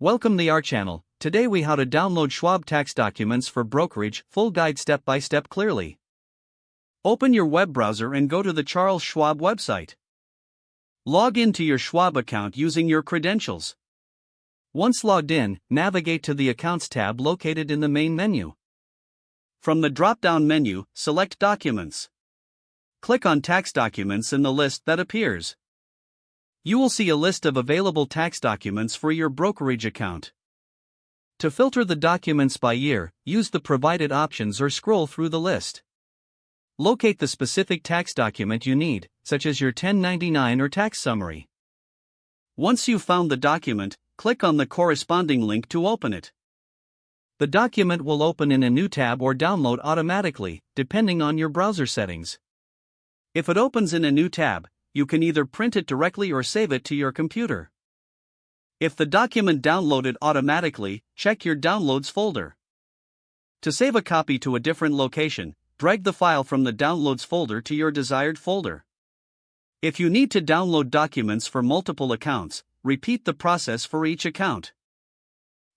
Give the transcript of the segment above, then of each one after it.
Welcome to our channel. Today we how to download Schwab tax documents for brokerage, full guide step by step clearly. Open your web browser and go to the Charles Schwab website. Log into your Schwab account using your credentials. Once logged in, navigate to the Accounts tab located in the main menu. From the drop-down menu, select Documents. Click on Tax Documents in the list that appears. You will see a list of available tax documents for your brokerage account. To filter the documents by year, use the provided options or scroll through the list. Locate the specific tax document you need, such as your 1099 or tax summary. Once you've found the document, click on the corresponding link to open it. The document will open in a new tab or download automatically, depending on your browser settings. If it opens in a new tab, you can either print it directly or save it to your computer. If the document downloaded automatically, check your Downloads folder. To save a copy to a different location, drag the file from the Downloads folder to your desired folder. If you need to download documents for multiple accounts, repeat the process for each account.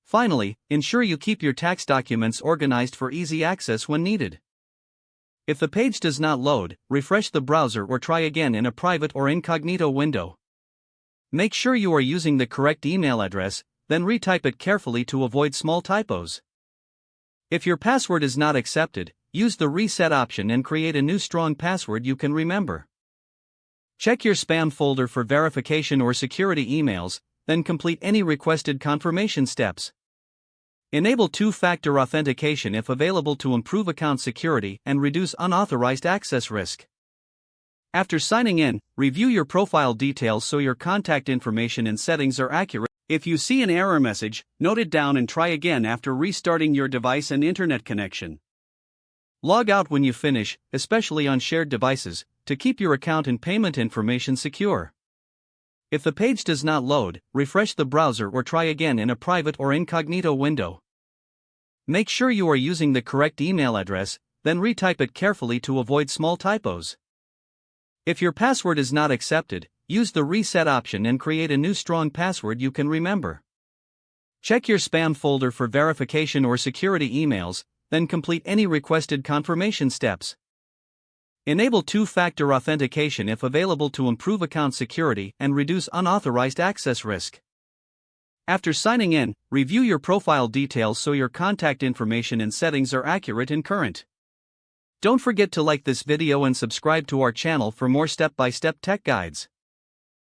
Finally, ensure you keep your tax documents organized for easy access when needed. If the page does not load, refresh the browser or try again in a private or incognito window. Make sure you are using the correct email address, then retype it carefully to avoid small typos. If your password is not accepted, use the reset option and create a new strong password you can remember. Check your spam folder for verification or security emails, then complete any requested confirmation steps. Enable two-factor authentication if available to improve account security and reduce unauthorized access risk. After signing in, review your profile details so your contact information and settings are accurate. If you see an error message, note it down and try again after restarting your device and internet connection. Log out when you finish, especially on shared devices, to keep your account and payment information secure. If the page does not load, refresh the browser or try again in a private or incognito window. Make sure you are using the correct email address, then retype it carefully to avoid small typos. If your password is not accepted, use the reset option and create a new strong password you can remember. Check your spam folder for verification or security emails, then complete any requested confirmation steps. Enable two-factor authentication if available to improve account security and reduce unauthorized access risk. After signing in, review your profile details so your contact information and settings are accurate and current. Don't forget to like this video and subscribe to our channel for more step-by-step tech guides.